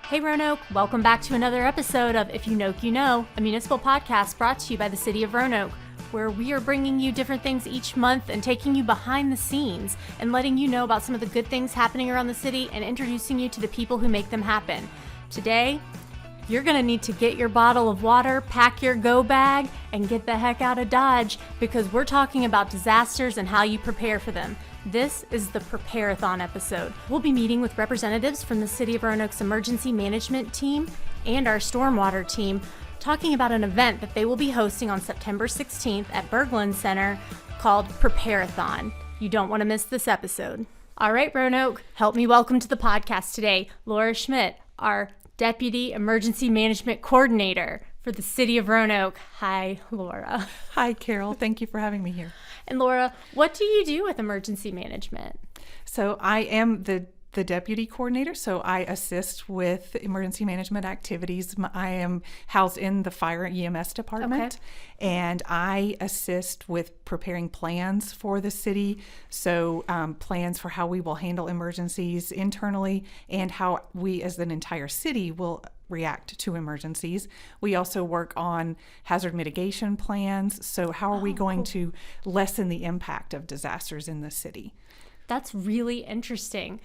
Hey Roanoke, welcome back to another episode of If You Noke, You Know, a municipal podcast brought to you by the City of Roanoke, where we are bringing you different things each month and taking you behind the scenes and letting you know about some of the good things happening around the city and introducing you to the people who make them happen. Today, you're going to need to get your bottle of water, pack your go bag, and get the heck out of Dodge because we're talking about disasters and how you prepare for them. This is the Prepareathon episode. We'll be meeting with representatives from the City of Roanoke's emergency management team and our Stormwater team, talking about an event that they will be hosting on September 16th at Berglund Center called Prepareathon. You don't want to miss this episode. All right, Roanoke, help me welcome to the podcast today, Laura Schmidt, our Deputy Emergency Management Coordinator for the City of Roanoke. Hi, Laura. Hi, Carol. Thank you for having me here. And Laura, what do you do with emergency management? So I am the deputy coordinator, so I assist with emergency management activities. I am housed in the fire and EMS department, and I assist with preparing plans for the city, so plans for how we will handle emergencies internally and how we as an entire city will react to emergencies. We also work on hazard mitigation plans, so how are we going to lessen the impact of disasters in the city? That's really interesting.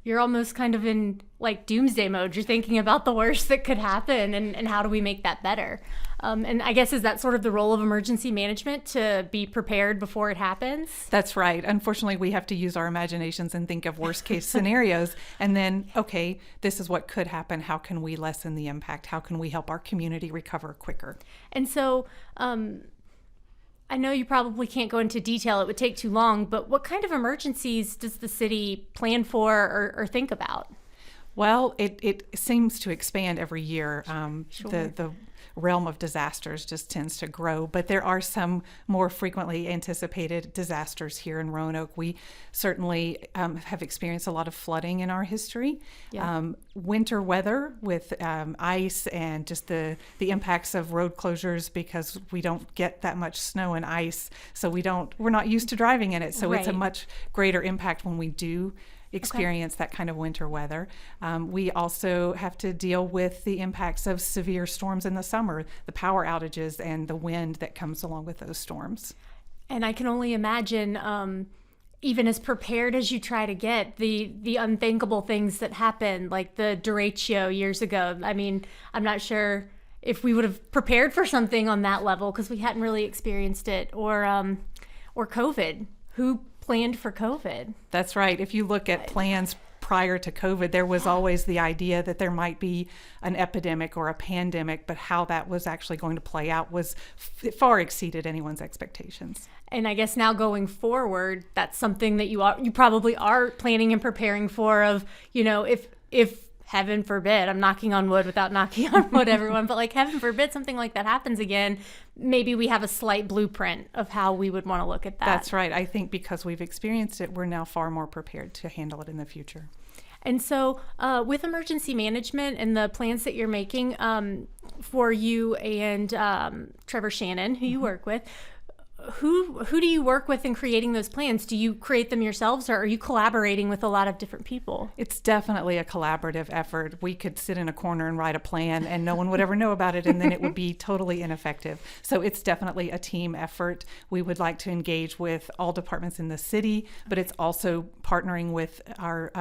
You're almost kind of in like doomsday mode. You're thinking about the worst that could happen and how do we make that better? And I guess, is that sort of the role of emergency management, to be prepared before it happens? That's right. Unfortunately, we have to use our imaginations and think of worst case scenarios. And then, okay, this is what could happen. How can we lessen the impact? How can we help our community recover quicker? And so, I know you probably can't go into detail, it would take too long, but what kind of emergencies does the city plan for or think about? Well, it seems to expand every year. Sure. The realm of disasters just tends to grow, but there are some more frequently anticipated disasters here in Roanoke. We certainly have experienced a lot of flooding in our history. Yeah. Winter weather with ice and just the impacts of road closures, because we don't get that much snow and ice, so we're not used to driving in it. So It's a much greater impact when we do experience that kind of winter weather. We also have to deal with the impacts of severe storms in the summer, the power outages and the wind that comes along with those storms. And I can only imagine, even as prepared as you try to get, the unthinkable things that happen, like the derecho years ago. I mean, I'm not sure if we would have prepared for something on that level because we hadn't really experienced it, or COVID. Who planned for COVID? That's right. If you look at plans prior to COVID, there was always the idea that there might be an epidemic or a pandemic, but how that was actually going to play out was far exceeded anyone's expectations. And I guess now going forward, that's something that you probably are planning and preparing for, of, you know, if heaven forbid, I'm knocking on wood without knocking on wood, everyone, but like heaven forbid something like that happens again, maybe we have a slight blueprint of how we would want to look at that. That's right. I think because we've experienced it, we're now far more prepared to handle it in the future. And so with emergency management and the plans that you're making for you and Trevor Shannon, who you work with, who do you work with in creating those plans? Do you create them yourselves, or are you collaborating with a lot of different people? It's definitely a collaborative effort. We could sit in a corner and write a plan and no one would ever know about it, and then it would be totally ineffective. So it's definitely a team effort. We would like to engage with all departments in the city, but it's also partnering with our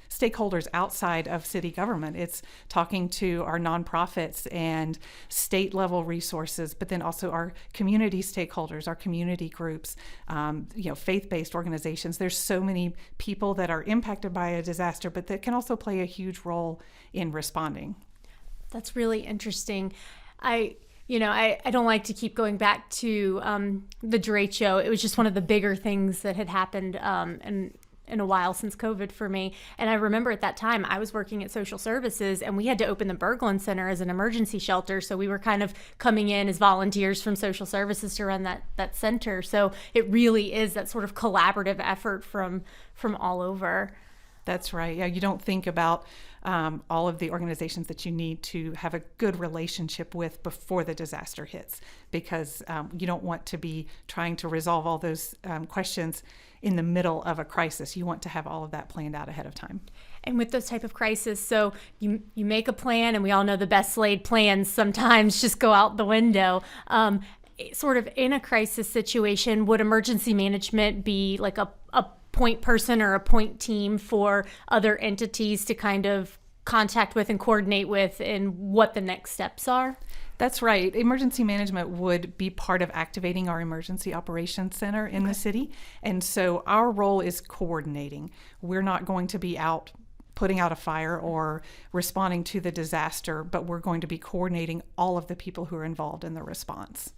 stakeholders outside of city government. It's talking to our nonprofits and state level resources, but then also our community stakeholders, our community groups, faith-based organizations. There's so many people that are impacted by a disaster, but that can also play a huge role in responding. That's really interesting. I don't like to keep going back to the derecho. It was just one of the bigger things that had happened in a while since COVID for me. And I remember at that time I was working at social services, and we had to open the Berglund Center as an emergency shelter. So we were kind of coming in as volunteers from social services to run that center. So it really is that sort of collaborative effort from all over. That's right. Yeah, you don't think about all of the organizations that you need to have a good relationship with before the disaster hits, because you don't want to be trying to resolve all those questions in the middle of a crisis. You want to have all of that planned out ahead of time. And with those type of crises, so you make a plan, and we all know the best laid plans sometimes just go out the window. Sort of in a crisis situation, would emergency management be like a point person or a point team for other entities to kind of contact with and coordinate with, and what the next steps are? That's right. Emergency management would be part of activating our emergency operations center in the city. And so our role is coordinating. We're not going to be out putting out a fire or responding to the disaster, but we're going to be coordinating all of the people who are involved in the response.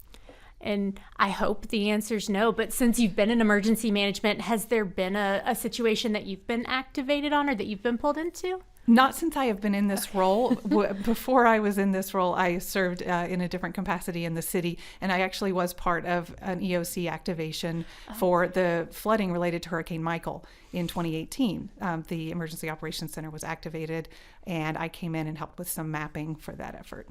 And I hope the answer is no, but since you've been in emergency management, has there been a situation that you've been activated on or that you've been pulled into? Not since I have been in this role. Before I was in this role, I served in a different capacity in the city, and I actually was part of an EOC activation for the flooding related to Hurricane Michael in 2018. The Emergency Operations Center was activated, and I came in and helped with some mapping for that effort.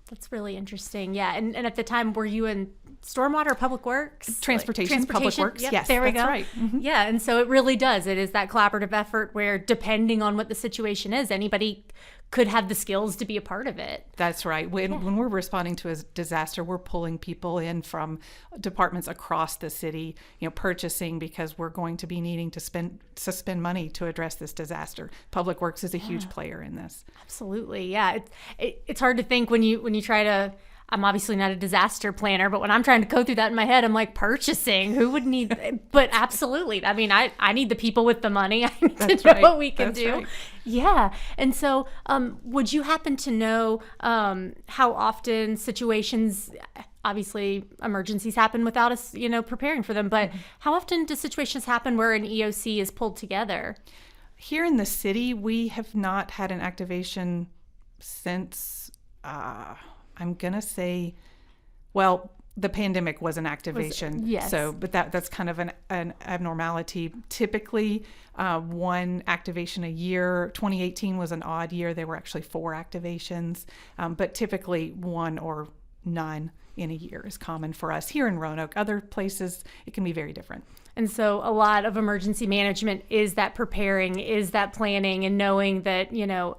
That's really interesting. Yeah. And at the time, were you in Stormwater or Public Works? Transportation, Public Works. Yep, yes, there we that's go. right. Mm-hmm. Yeah. And so it really does. It is that collaborative effort where, depending on what the situation is, anybody could have the skills to be a part of it. That's right. When we're responding to a disaster, we're pulling people in from departments across the city, purchasing, because we're going to be needing to spend money to address this disaster. Public Works is a huge player in this. Absolutely. Yeah. It's hard to think when you try to. I'm obviously not a disaster planner, but when I'm trying to go through that in my head, I'm like, purchasing, who would need, but absolutely. I mean, I need the people with the money. I need to know what we can do. Right. Yeah. And so would you happen to know how often situations, obviously emergencies happen without us, preparing for them, but how often do situations happen where an EOC is pulled together? Here in the city, we have not had an activation since, I'm going to say, well, the pandemic was an activation. Yes. So, but that's kind of an abnormality. Typically, one activation a year. 2018 was an odd year. There were actually 4 activations, but typically one or none in a year is common for us here in Roanoke. Other places, it can be very different. And so a lot of emergency management is that preparing, is that planning, and knowing that,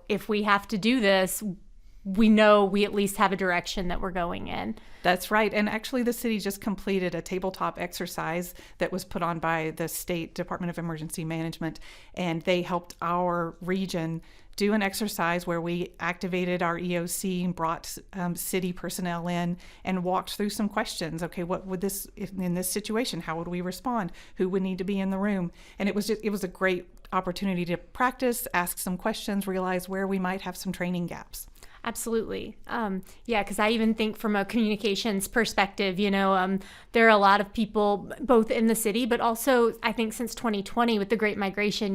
if we have to do this, we know we at least have a direction that we're going in. That's right. And actually, the city just completed a tabletop exercise that was put on by the State Department of Emergency Management, and they helped our region do an exercise where we activated our EOC and brought city personnel in and walked through some questions. Okay, what would in this situation, how would we respond? Who would need to be in the room? And it was a great opportunity to practice, ask some questions, realize where we might have some training gaps. Absolutely. Yeah, because I even think from a communications perspective, there are a lot of people both in the city, but also I think since 2020 with the Great Migration,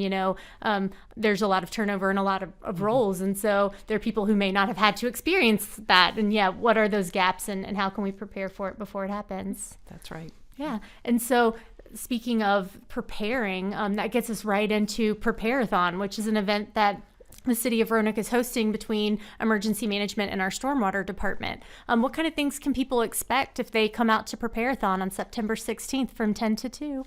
there's a lot of turnover and a lot of roles. And so there are people who may not have had to experience that. And yeah, what are those gaps and how can we prepare for it before it happens? That's right. Yeah. And so speaking of preparing, that gets us right into Prepareathon, which is an event that the city of Roanoke is hosting between emergency management and our stormwater department. What kind of things can people expect if they come out to Prepareathon on September 16th from 10 to 2?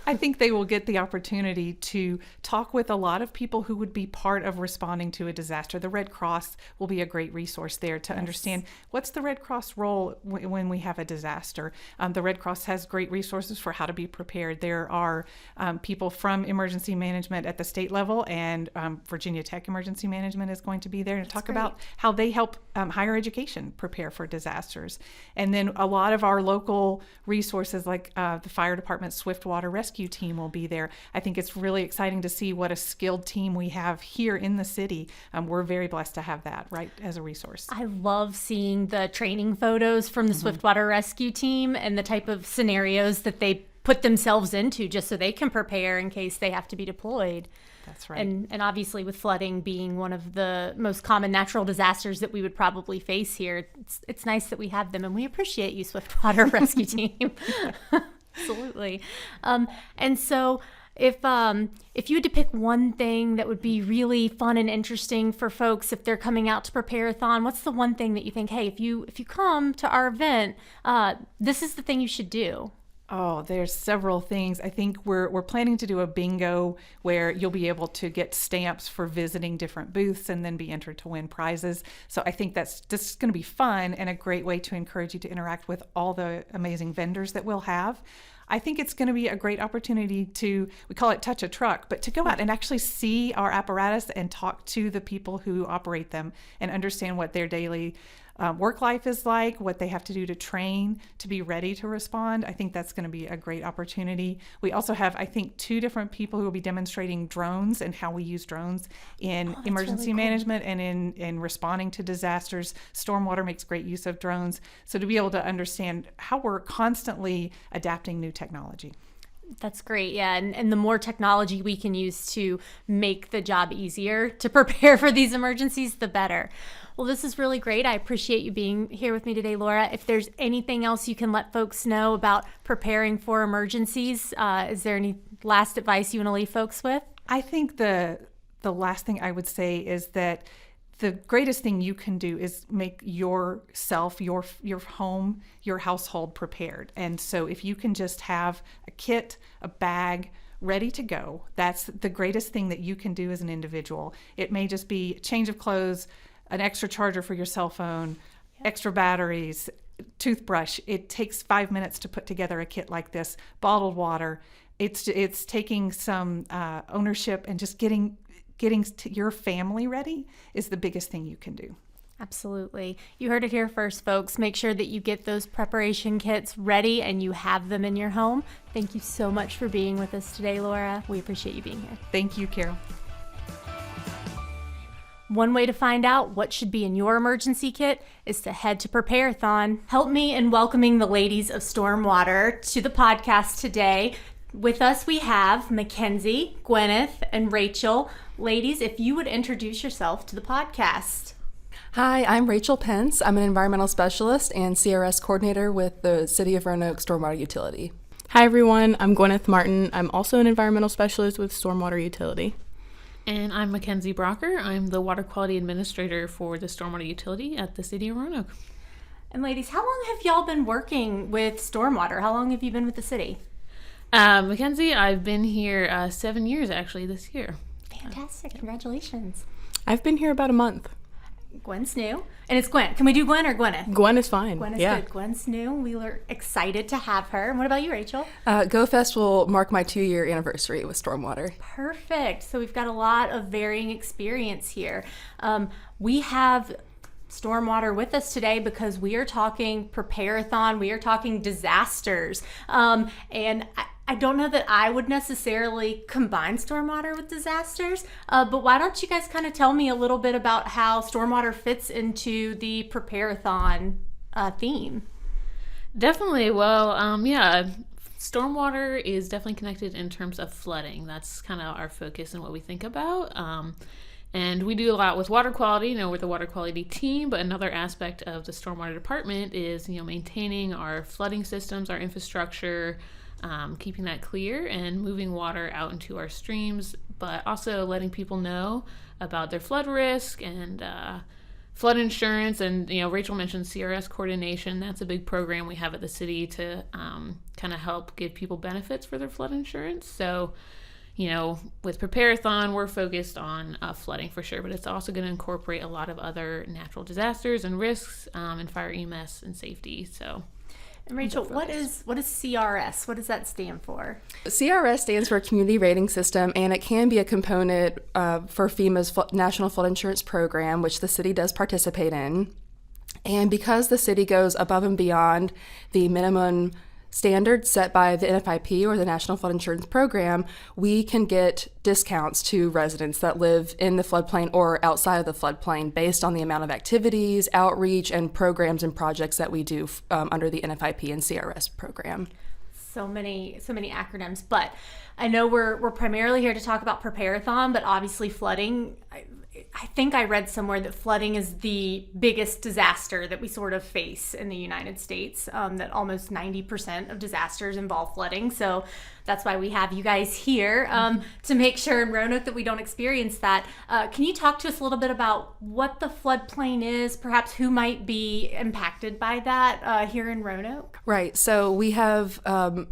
I think they will get the opportunity to talk with a lot of people who would be part of responding to a disaster. The Red Cross will be a great resource there to understand what's the Red Cross role when we have a disaster. The Red Cross has great resources for how to be prepared. There are people from emergency management at the state level, and Virginia Tech Emergency Management is going to be there to talk about how they help higher education prepare for disasters. And then a lot of our local resources like the fire department Swiftwater Rescue team will be there. I think it's really exciting to see what a skilled team we have here in the city. We're very blessed to have that right as a resource. I love seeing the training photos from the Swiftwater Rescue team and the type of scenarios that they put themselves into just so they can prepare in case they have to be deployed. That's right. And obviously with flooding being one of the most common natural disasters that we would probably face here, it's nice that we have them, and we appreciate you, Swiftwater Rescue Team. Absolutely. And so If you had to pick one thing that would be really fun and interesting for folks if they're coming out to Prepareathon, what's the one thing that you think, hey, if you come to our event, this is the thing you should do? Oh, there's several things. I think we're planning to do a bingo where you'll be able to get stamps for visiting different booths and then be entered to win prizes. So I think that's just going to be fun and a great way to encourage you to interact with all the amazing vendors that we'll have. I think it's going to be a great opportunity to, we call it touch a truck, but to go out and actually see our apparatus and talk to the people who operate them and understand what their daily work life is like, what they have to do to train to be ready to respond. I think that's going to be a great opportunity. We also have, I think, 2 different people who will be demonstrating drones and how we use drones in emergency management and in responding to disasters. Stormwater makes great use of drones. So to be able to understand how we're constantly adapting new technology. That's great. Yeah. And the more technology we can use to make the job easier to prepare for these emergencies, the better. Well, this is really great. I appreciate you being here with me today, Laura. If there's anything else you can let folks know about preparing for emergencies, is there any last advice you want to leave folks with? I think the last thing I would say is that the greatest thing you can do is make yourself, your home, your household prepared. And so if you can just have a kit, a bag, ready to go, that's the greatest thing that you can do as an individual. It may just be a change of clothes, an extra charger for your cell phone, extra batteries, toothbrush. It takes 5 minutes to put together a kit like this. Bottled water. It's taking some ownership and just getting to your family ready is the biggest thing you can do. Absolutely. You heard it here first, folks. Make sure that you get those preparation kits ready and you have them in your home. Thank you so much for being with us today, Laura. We appreciate you being here. Thank you, Carol. One way to find out what should be in your emergency kit is to head to Prepareathon. Help me in welcoming the ladies of Stormwater to the podcast today. With us, we have Mckenzie, Gwyneth, and Rachel. Ladies, if you would introduce yourself to the podcast. Hi, I'm Rachel Pence. I'm an environmental specialist and CRS coordinator with the City of Roanoke Stormwater Utility. Hi, everyone. I'm Gwyneth Martin. I'm also an environmental specialist with Stormwater Utility. And I'm Mckenzie Brocker. I'm the water quality administrator for the Stormwater Utility at the City of Roanoke. And ladies, how long have y'all been working with Stormwater? How long have you been with the city? Mckenzie, I've been here 7 years actually this year. Fantastic. Congratulations. I've been here about a month. Gwen's new. And it's Gwen. Can we do Gwen or Gwyneth? Gwen is fine. Gwen is yeah. good. Gwen's new. We were excited to have her. And what about you, Rachel? GoFest will mark my 2-year anniversary with Stormwater. Perfect. So we've got a lot of varying experience here. We have Stormwater with us today because we are talking Prepareathon. We are talking disasters. And I don't know that I would necessarily combine stormwater with disasters, but why don't you guys kind of tell me a little bit about how stormwater fits into the Prepareathon theme? Definitely. Well, stormwater is definitely connected in terms of flooding. That's kind of our focus and what we think about. And we do a lot with water quality. We're the water quality team, but another aspect of the stormwater department is, maintaining our flooding systems, our infrastructure, keeping that clear and moving water out into our streams, but also letting people know about their flood risk and flood insurance. And, Rachel mentioned CRS coordination. That's a big program we have at the city to kind of help give people benefits for their flood insurance. So, with Prepareathon, we're focused on flooding for sure, but it's also going to incorporate a lot of other natural disasters and risks and fire EMS and safety. So. And Rachel, what is CRS? What does that stand for? CRS stands for Community Rating System, and it can be a component for FEMA's National Flood Insurance Program, which the city does participate in. And because the city goes above and beyond the minimum standards set by the NFIP or the National Flood Insurance Program, we can get discounts to residents that live in the floodplain or outside of the floodplain based on the amount of activities, outreach, and programs and projects that we do under the NFIP and CRS program. So many acronyms, but I know we're primarily here to talk about Prepareathon, but obviously flooding. I think I read somewhere that flooding is the biggest disaster that we sort of face in the United States, that almost 90% of disasters involve flooding. So that's why we have you guys here, to make sure in Roanoke that we don't experience that. Can you talk to us a little bit about what the floodplain is, perhaps who might be impacted by that here in Roanoke? Right. So we have the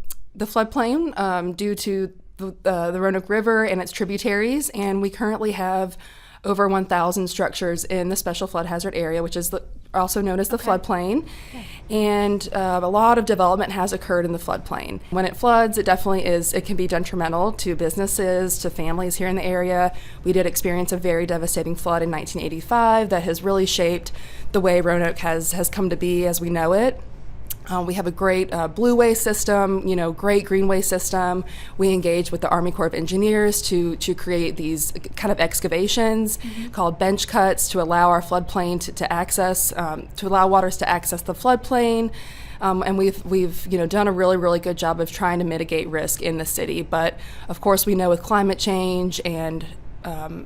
floodplain due to the Roanoke River and its tributaries, and we currently have over 1,000 structures in the special flood hazard area, which is also known as the floodplain. Okay. And a lot of development has occurred in the floodplain. When it floods, it can be detrimental to businesses, to families here in the area. We did experience a very devastating flood in 1985 that has really shaped the way Roanoke has come to be as we know it. We have a great blue waste system, great green waste system. We engage with the Army Corps of Engineers to create these kind of excavations called bench cuts to allow our floodplain to access, to allow waters to access the floodplain. And we've done a really, really good job of trying to mitigate risk in the city. But of course, we know with climate change and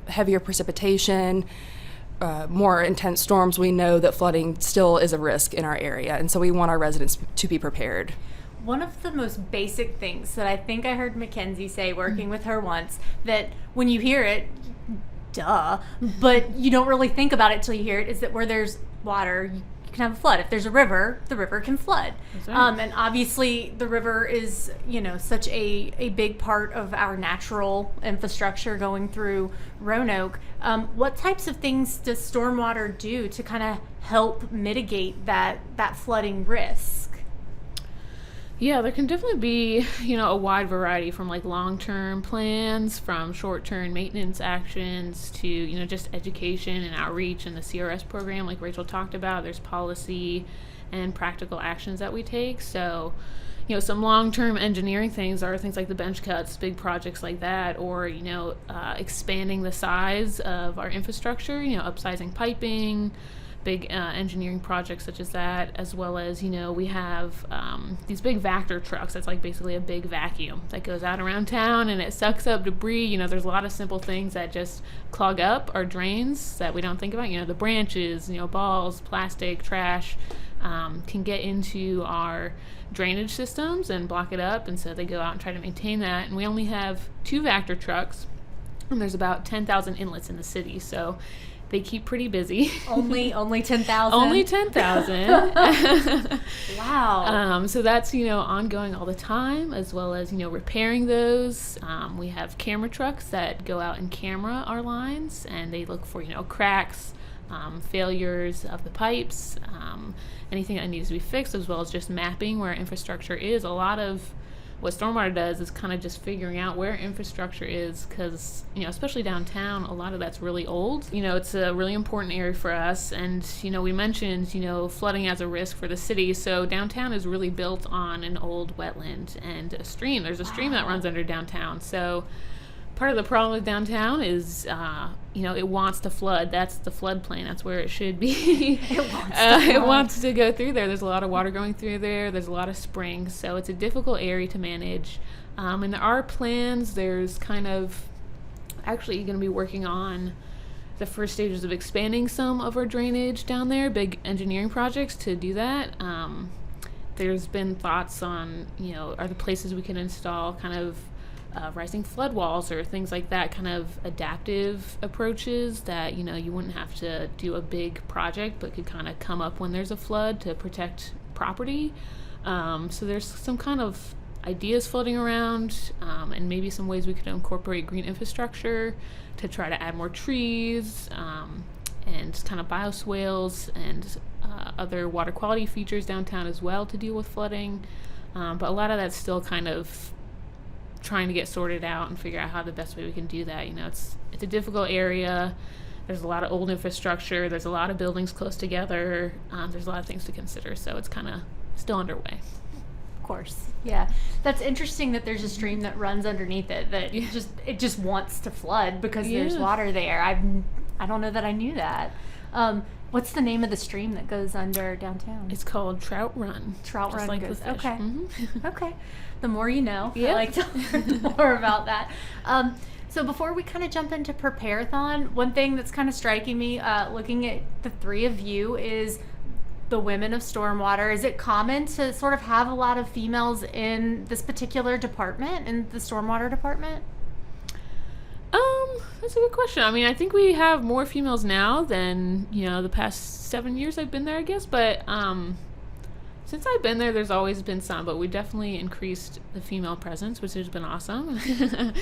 heavier precipitation, more intense storms, we know that flooding still is a risk in our area, and so we want our residents to be prepared. One of the most basic things that I think I heard Mckenzie say working with her once, that when you hear it, duh, but you don't really think about it till you hear it, is that where there's water, you can have a flood. If there's a river, the river can flood. Right. And obviously the river is, such a big part of our natural infrastructure going through Roanoke. What types of things does stormwater do to kind of help mitigate that flooding risk? Yeah, there can definitely be, a wide variety from like long-term plans, from short-term maintenance actions to, just education and outreach and the CRS program like Rachel talked about. There's policy and practical actions that we take. So, some long-term engineering things are things like the bench cuts, big projects like that, or, expanding the size of our infrastructure, upsizing piping, big engineering projects such as that, as well as, we have these big Vactor trucks. That's like basically a big vacuum that goes out around town and it sucks up debris. There's a lot of simple things that just clog up our drains that we don't think about. The branches, balls, plastic, trash can get into our drainage systems and block it up, and so they go out and try to maintain that. And we only have 2 Vactor trucks, and there's about 10,000 inlets in the city, so they keep pretty busy. Only 10,000? Only 10,000. Wow. So that's, ongoing all the time, as well as, repairing those. We have camera trucks that go out and camera our lines, and they look for, cracks, failures of the pipes, anything that needs to be fixed, as well as just mapping where infrastructure is. A lot of what Stormwater does is kind of just figuring out where infrastructure is, because, especially downtown, a lot of that's really old. It's a really important area for us, and, we mentioned, flooding as a risk for the city, so downtown is really built on an old wetland and a stream. There's a stream that runs under downtown, so part of the problem with downtown is, it wants to flood. That's the floodplain. That's where it should be. It wants to go through there. There's a lot of water going through there. There's a lot of springs. So it's a difficult area to manage. And there are plans. There's kind of actually going to be working on the first stages of expanding some of our drainage down there, big engineering projects to do that. There's been thoughts on, are the places we can install kind of rising flood walls or things like that, kind of adaptive approaches that, you wouldn't have to do a big project, but could kind of come up when there's a flood to protect property. So there's some kind of ideas floating around, and maybe some ways we could incorporate green infrastructure to try to add more trees, and kind of bioswales and other water quality features downtown as well to deal with flooding. But a lot of that's still kind of trying to get sorted out and figure out how the best way we can do that. It's a difficult area. There's a lot of old infrastructure. There's a lot of buildings close together. There's a lot of things to consider, so it's kind of still underway. Of course, yeah. That's interesting that there's a stream that runs underneath it that it just wants to flood because there's water there. I don't know that I knew that. What's the name of the stream that goes under downtown? It's called Trout Run. Trout Run. Like the fish. Okay. Okay. The more you know. Yeah. I like to learn more about that. So before we kind of jump into Prepareathon, one thing that's kind of striking me looking at the three of you is the women of Stormwater. Is it common to sort of have a lot of females in this particular department, in the Stormwater department? That's a good question. I mean, I think we have more females now than, the past 7 years I've been there, I guess. But since I've been there, there's always been some. But we definitely increased the female presence, which has been awesome.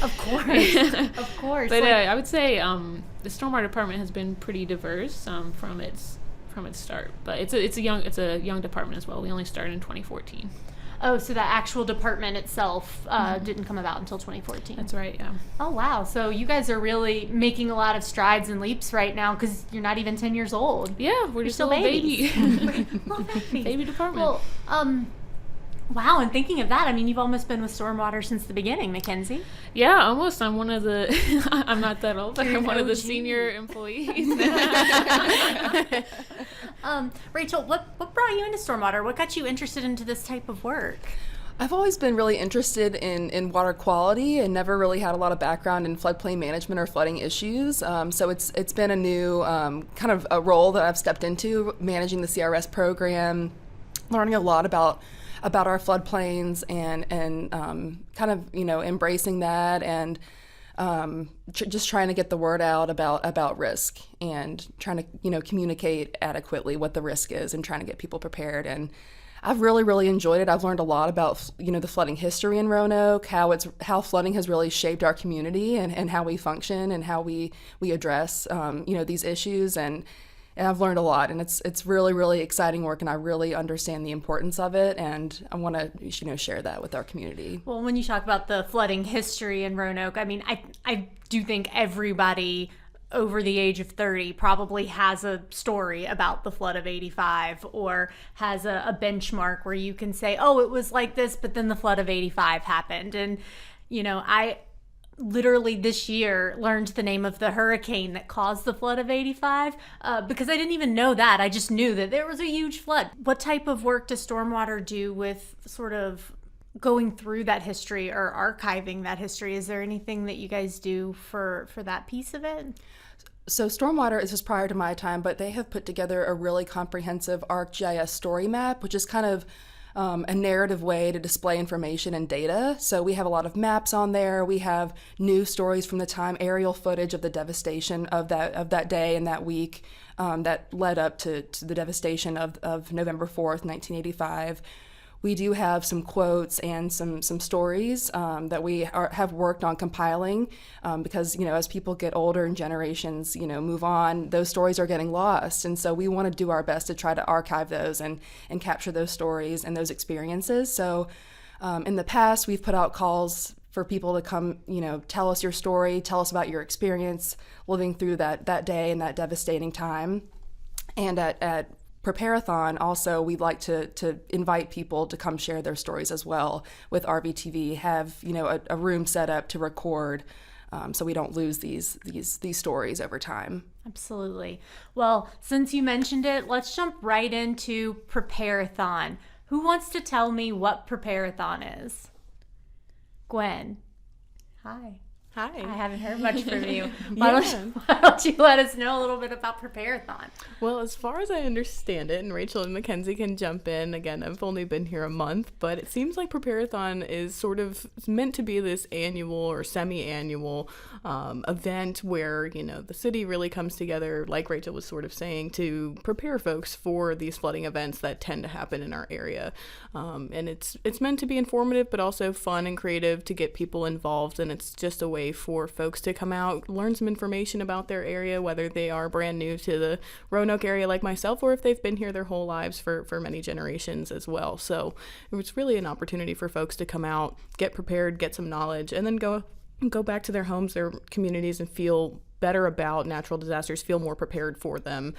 Of course. Of course. But I would say the Stormwater department has been pretty diverse from its start. But it's a young department as well. We only started in 2014. Oh, so the actual department itself didn't come about until 2014. That's right, yeah. Oh, wow. So you guys are really making a lot of strides and leaps right now because you're not even 10 years old. Yeah, we're just still a little baby. Little babies. Baby department. Well, wow, and thinking of that, I mean, you've almost been with Stormwater since the beginning, Mckenzie. Yeah, almost. I'm one of the, I'm not that old, but You're I'm one of the OG. senior employees. Rachel, what brought you into Stormwater? What got you interested into this type of work? I've always been really interested in water quality and never really had a lot of background in floodplain management or flooding issues. So it's been a new kind of a role that I've stepped into, managing the CRS program, learning a lot about our floodplains and kind of embracing that and just trying to get the word out about risk and trying to communicate adequately what the risk is and trying to get people prepared. And I've really enjoyed it. I've learned a lot about the flooding history in Roanoke, how flooding has really shaped our community and how we function and how we address these issues. And I've learned a lot, and it's really exciting work, and I really understand the importance of it, and I want to share that with our community. Well, when you talk about the flooding history in Roanoke, I mean, I do think everybody over the age of 30 probably has a story about the flood of 85 or has a benchmark where you can say, oh, it was like this, but then the flood of 85 happened. And, I literally this year learned the name of the hurricane that caused the flood of 85 because I didn't even know that. I just knew that there was a huge flood. What type of work does Stormwater do with sort of going through that history or archiving that history? Is there anything that you guys do for that piece of it? So Stormwater, this was prior to my time, but they have put together a really comprehensive ArcGIS story map, which is kind of a narrative way to display information and data. So we have a lot of maps on there. We have news stories from the time, aerial footage of the devastation of that day and that week that led up to the devastation of November 4th, 1985. We do have some quotes and some stories that we have worked on compiling because, as people get older and generations, move on, those stories are getting lost. And so we want to do our best to try to archive those and capture those stories and those experiences. So in the past, we've put out calls for people to come, tell us your story, tell us about your experience living through that day and that devastating time. And at Prepareathon, also, we'd like to invite people to come share their stories as well with RVTV, have a room set up to record so we don't lose these stories over time. Absolutely. Well, since you mentioned it, let's jump right into Prepareathon. Who wants to tell me what Prepareathon is? Gwen. Hi. Hi. I haven't heard much from you. Why don't you let us know a little bit about Prepareathon? Well, as far as I understand it, and Rachel and Mckenzie can jump in, again, I've only been here a month, but it seems like Prepareathon is sort of meant to be this annual or semi-annual event where, the city really comes together, like Rachel was sort of saying, to prepare folks for these flooding events that tend to happen in our area. And it's meant to be informative, but also fun and creative to get people involved, and it's just a way for folks to come out, learn some information about their area, whether they are brand new to the Roanoke area like myself, or if they've been here their whole lives for many generations as well. So it was really an opportunity for folks to come out, get prepared, get some knowledge, and then go back to their homes, their communities, and feel better about natural disasters, feel more prepared for them,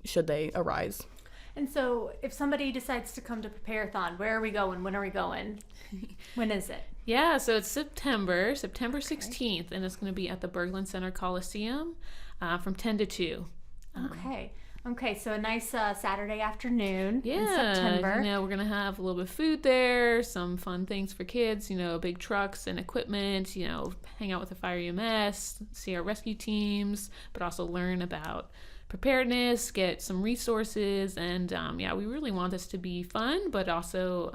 should they arise. And so if somebody decides to come to Prepareathon, where are we going? When are we going? When is it? Yeah, so it's September 16th, and it's going to be at the Berglund Center Coliseum from 10 to 2. Okay. Okay, so a nice Saturday afternoon in Yeah, September. you know, we're gonna have a little bit of food there, some fun things for kids, you know, big trucks and equipment, you know, hang out with the fire EMS, see our rescue teams, but also learn about preparedness, get some resources, and yeah, we really want this to be fun, but also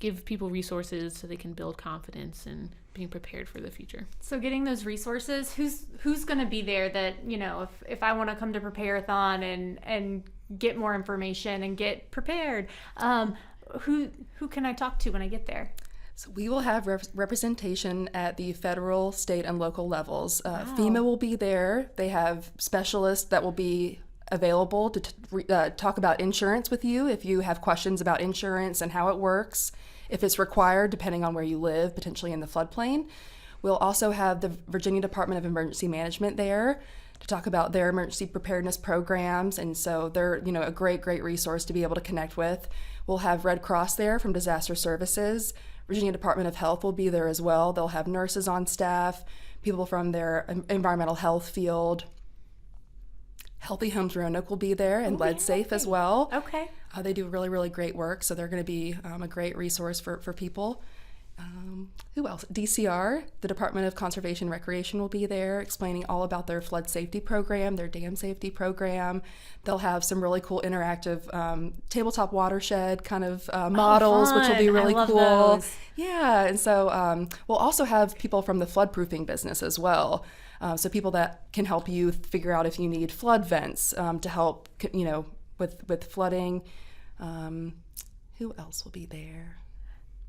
give people resources so they can build confidence and being prepared for the future. So getting those resources, who's going to be there that, you know, if I want to come to Prepareathon and get more information and get prepared, who can I talk to when I get there? So we will have representation at the federal, state, and local levels. FEMA will be there. They have specialists that will be available to talk about insurance with you if you have questions about insurance and how it works, if it's required, depending on where you live, potentially in the floodplain. We'll also have the Virginia Department of Emergency Management there to talk about their emergency preparedness programs, and so they're, you know, a great resource to be able to connect with. We'll have Red Cross there from Disaster Services. Virginia Department of Health will be there as well. They'll have nurses on staff, people from their environmental health field. Healthy Homes Roanoke will be there, and Lead Safe as well. Okay. They do really great work, so they're going to be a great resource for people. Who else? DCR, the Department of Conservation and Recreation, will be there explaining all about their flood safety program, their dam safety program. They'll have some really cool interactive tabletop watershed kind of models, which will be really cool. Those. Yeah, and so we'll also have people from the floodproofing business as well. So people that can help you figure out if you need flood vents to help, you know, with flooding. Who else will be there?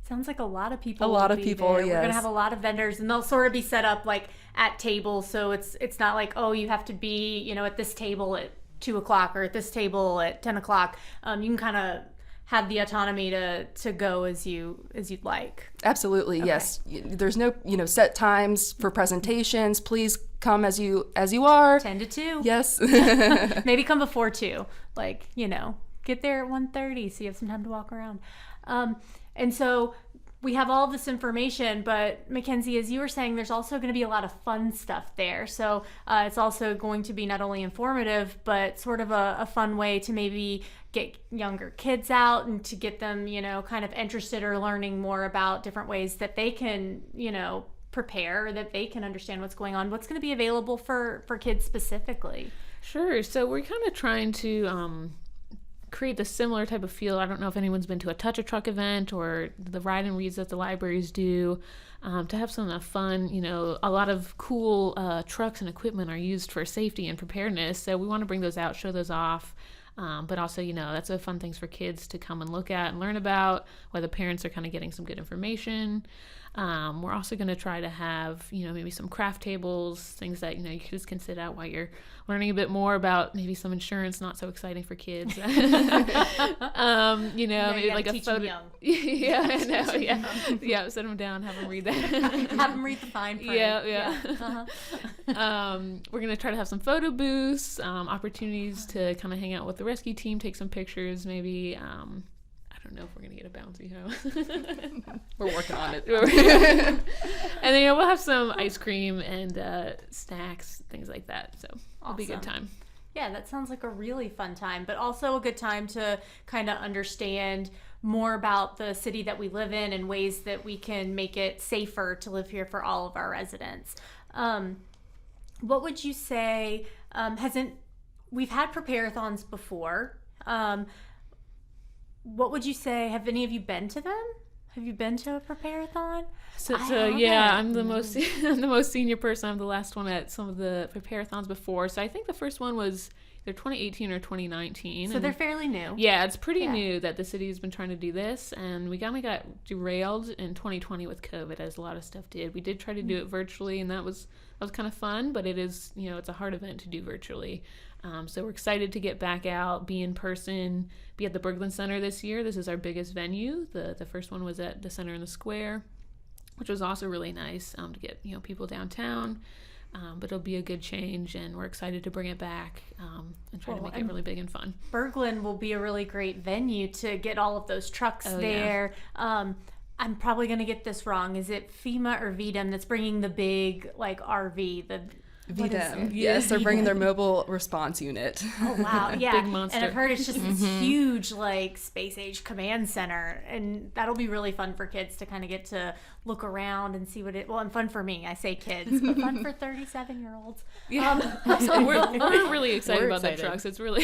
Sounds like a lot of people. A lot of will be people, there. yes. We're gonna have a lot of vendors, and they'll sort of be set up like at tables, so it's not like, oh, you have to be, you know, at this table at 2:00 or at this table at 10:00. You can kind of have the autonomy to go as you'd like. Absolutely, yes. There's no, you know, set times for presentations. Please come as you are. 10 to 2. Yes. Maybe come before 2. Like, you know, get there at 1:30 so you have some time to walk around. And so we have all this information, but Mckenzie, as you were saying, there's also going to be a lot of fun stuff there. So it's also going to be not only informative, but sort of a fun way to maybe get younger kids out and to get them, you know, kind of interested or learning more about different ways that they can, you know, prepare, or that they can understand what's going on. What's going to be available for kids specifically? Sure. So we're kind of trying to create the similar type of feel. I don't know if anyone's been to a Touch a Truck event or the ride and reads that the libraries do, to have some fun, you know, a lot of cool trucks and equipment are used for safety and preparedness. So we want to bring those out, show those off. But also, you know, that's a fun things for kids to come and look at and learn about, while the parents are kind of getting some good information. We're also going to try to have, you know, maybe some craft tables, things that, you know, you kids can sit out while you're learning a bit more about maybe some insurance, not so exciting for kids. You know, maybe like a photo. Yeah, I know. Yeah, sit them down, have them read that. Have them read the fine print. Yeah. Uh-huh. We're going to try to have some photo booths, opportunities to kind of hang out with the rescue team, take some pictures, maybe. I don't know if we're going to get a bouncy house. We're working on it. And then, you know, we'll have some ice cream and snacks, things like that. So it'll be a good time. Yeah, that sounds like a really fun time, but also a good time to kind of understand more about the city that we live in and ways that we can make it safer to live here for all of our residents. What would you say, we've had Prepareathons before. What would you say, have any of you been to them? Have you been to a Prepareathon? So yeah, I'm the most senior person. I'm the last one at some of the Prepareathons before. So I think the first one was either 2018 or 2019. So they're fairly new. Yeah, it's pretty new that the city has been trying to do this, and we kind of got derailed in 2020 with COVID, as a lot of stuff did. We did try to do it virtually, and that was kind of fun, but it is, you know, it's a hard event to do virtually. So we're excited to get back out, be in person, be at the Berglund Center this year. This is our biggest venue. The first one was at the Center in the Square, which was also really nice to get, you know, people downtown. But it'll be a good change, and we're excited to bring it back and try to make it really big and fun. Berglund will be a really great venue to get all of those trucks there. Yeah. I'm probably going to get this wrong. Is it FEMA or VDM that's bringing the big, like, RV? VDEM. Yes, they're bringing their mobile response unit. Oh, wow. Yeah. Big monster. And I've heard it's just this huge, like, space age command center. And that'll be really fun for kids to kind of get to look around and see what it, well, and fun for me. I say kids, but fun for 37-year-olds. So we're really excited We're about excited. the trucks. It's really,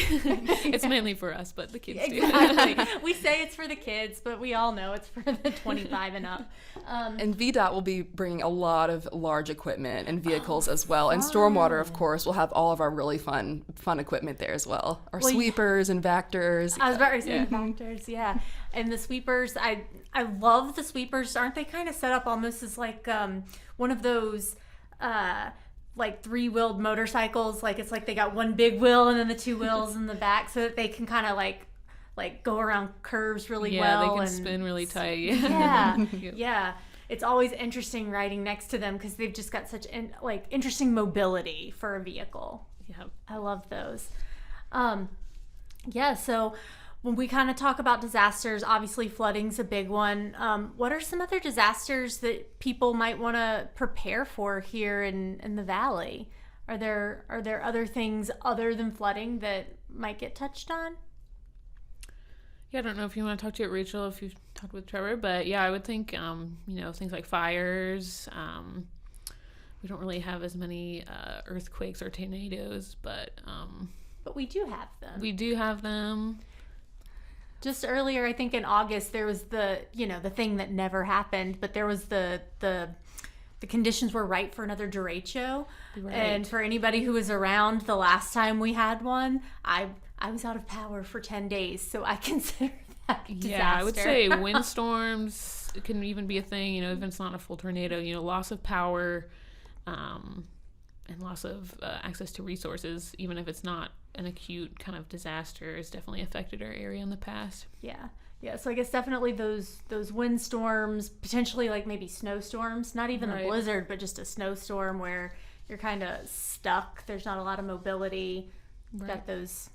it's mainly for us, but the kids too. Exactly. We say it's for the kids, but we all know it's for the 25 and up. And VDOT will be bringing a lot of large equipment and vehicles as well. And Stormwater, of course, will have all of our really fun equipment there as well. Our sweepers and vectors. I was about to say factors, yeah. And the sweepers, I love the sweepers. Aren't they kind of set up almost as like one of those like 3-wheeled motorcycles? Like it's like they got one big wheel and then the 2 wheels in the back, so that they can kind of like go around curves really well. Yeah, they can and spin really tight. Yeah, Yep. yeah. It's always interesting riding next to them because they've just got such interesting mobility for a vehicle. Yeah. I love those. Yeah, so when we kind of talk about disasters, obviously flooding's a big one. What are some other disasters that people might want to prepare for here in the valley? Are there other things other than flooding that might get touched on? Yeah, I don't know if you want to talk to it, Rachel, if you've talked with Trevor, but yeah, I would think, things like fires. We don't really have as many earthquakes or tornadoes, but we do have them. we do have them. Just earlier, I think in August, there was the thing that never happened, but there was the conditions were right for another derecho. Right. And for anybody who was around the last time we had one, I was out of power for 10 days, so I consider that a disaster. Yeah, I would say windstorms can even be a thing, even if it's not a full tornado, loss of power, and loss of access to resources, even if it's not an acute kind of disaster, has definitely affected our area in the past. Yeah. So I guess definitely those windstorms, potentially like maybe snowstorms, not even a blizzard, but just a snowstorm where you're kind of stuck. There's not a lot of mobility. Right. Got those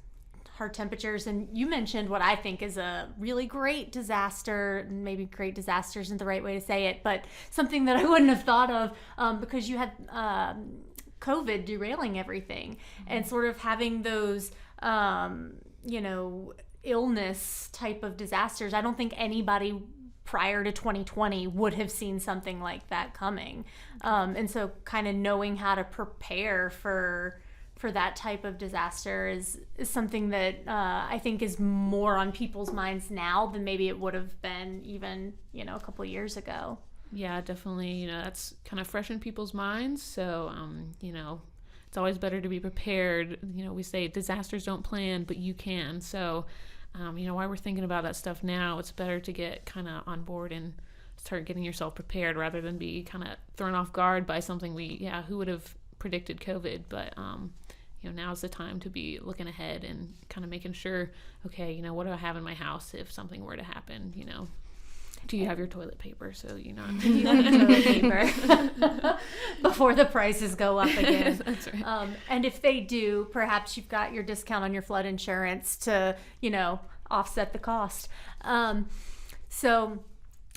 hard temperatures. And you mentioned what I think is a really great disaster, maybe great disaster isn't the right way to say it, but something that I wouldn't have thought of because you had COVID derailing everything and sort of having those, illness type of disasters. I don't think anybody prior to 2020 would have seen something like that coming. And so kind of knowing how to prepare for that type of disaster is something that I think is more on people's minds now than maybe it would have been even, a couple years ago. Yeah, definitely. That's kind of fresh in people's minds. So, it's always better to be prepared. We say disasters don't plan, but you can. So, while we're thinking about that stuff now, it's better to get kind of on board and start getting yourself prepared rather than be kind of thrown off guard by something who would have predicted COVID? But, now's the time to be looking ahead and kind of making sure, okay, what do I have in my house if something were to happen, Do you have your toilet paper? So you have toilet paper before the prices go up again. That's right. And if they do, perhaps you've got your discount on your flood insurance to, offset the cost. So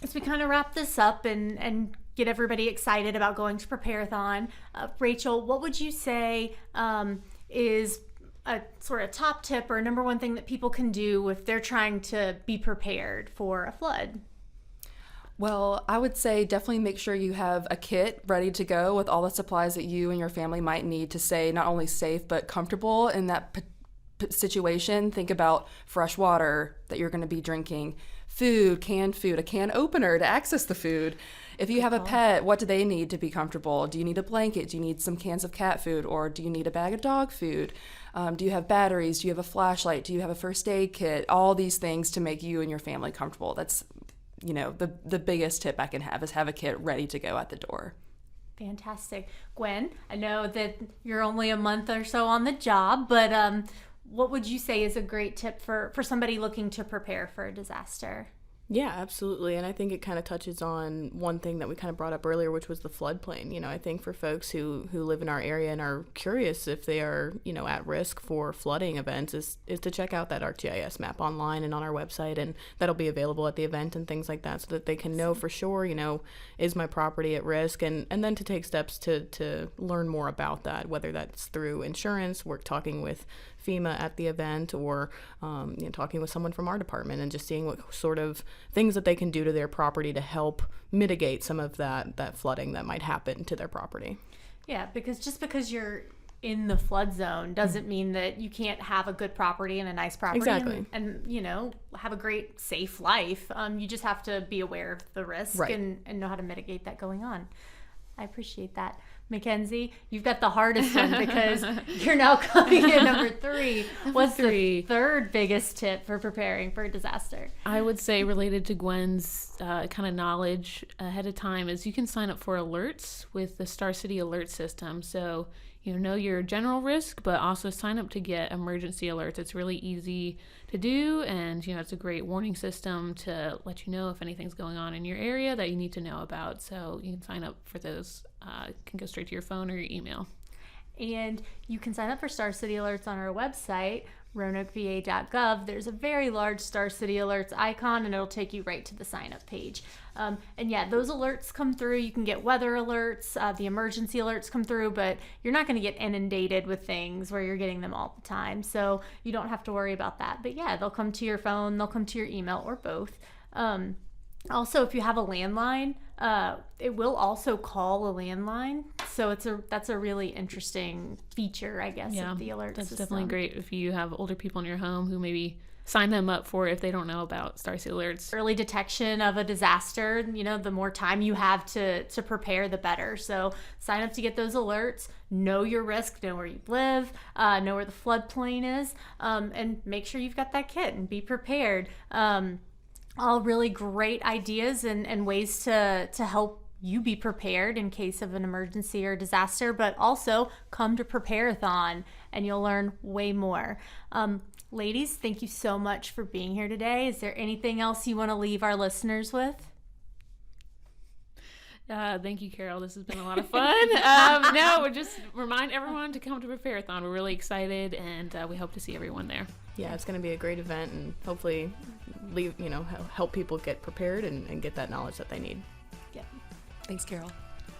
as we kind of wrap this up and get everybody excited about going to Prepareathon, Rachel, what would you say is a sort of top tip or number one thing that people can do if they're trying to be prepared for a flood? Well, I would say definitely make sure you have a kit ready to go with all the supplies that you and your family might need to stay not only safe but comfortable in that situation. Think about fresh water that you're going to be drinking, food, a can opener to access the food. If you have a pet, what do they need to be comfortable? Do you need a blanket? Do you need some cans of cat food? Or do you need a bag of dog food? Do you have batteries? Do you have a flashlight? Do you have a first aid kit? All these things to make you and your family comfortable. That's the biggest tip I can have is have a kit ready to go at the door. Fantastic. Gwen, I know that you're only a month or so on the job, but what would you say is a great tip for somebody looking to prepare for a disaster? Yeah, absolutely. And I think it kind of touches on one thing that we kind of brought up earlier, which was the floodplain. I think for folks who live in our area and are curious if they are, at risk for flooding events is to check out that ArcGIS map online and on our website. And that'll be available at the event and things like that so that they can know for sure, is my property at risk? And then to take steps to learn more about that, whether that's through insurance, talking with FEMA at the event, or talking with someone from our department and just seeing what sort of things that they can do to their property to help mitigate some of that flooding that might happen to their property. Yeah, because just because you're in the flood zone doesn't mean that you can't have a good property and a nice property Exactly. and have a great safe life. You just have to be aware of the risk Right. and know how to mitigate that going on. I appreciate that. Mckenzie, you've got the hardest one because you're now coming in number 3. What's the third biggest tip for preparing for a disaster? I would say, related to Gwen's kind of knowledge ahead of time, is you can sign up for alerts with the Star City alert system. So know your general risk, but also sign up to get emergency alerts. It's really easy to do, and it's a great warning system to let you know if anything's going on in your area that you need to know about. So you can sign up for those. It can go straight to your phone or your email. And you can sign up for Star City Alerts on our website, roanokeva.gov. There's a very large Star City Alerts icon, and it'll take you right to the sign-up page. And yeah, those alerts come through. You can get weather alerts, the emergency alerts come through, but you're not going to get inundated with things where you're getting them all the time. So you don't have to worry about that. But yeah, they'll come to your phone, they'll come to your email, or both. Also, if you have a landline, it will also call a landline. So that's a really interesting feature, I guess, of the alert that's system. definitely great if you have older people in your home who maybe sign them up for if they don't know about Star City Alerts. Early detection of a disaster, the more time you have to prepare, the better. So sign up to get those alerts, know your risk, know where you live, know where the floodplain is, and make sure you've got that kit and be prepared. All really great ideas and ways to help you be prepared in case of an emergency or disaster, but also come to Prepareathon and you'll learn way more. Ladies, thank you so much for being here today. Is there anything else you want to leave our listeners with? Thank you, Carol. This has been a lot of fun. No, just remind everyone to come to Prepareathon. We're really excited, and we hope to see everyone there. Yeah, it's going to be a great event, and hopefully help people get prepared and get that knowledge that they need. Yeah. Thanks, Carol.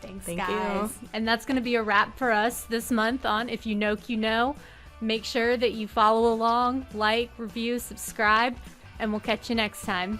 Thanks, Thank guys. you. And that's going to be a wrap for us this month on If You Noke, You Know. Make sure that you follow along, like, review, subscribe, and we'll catch you next time.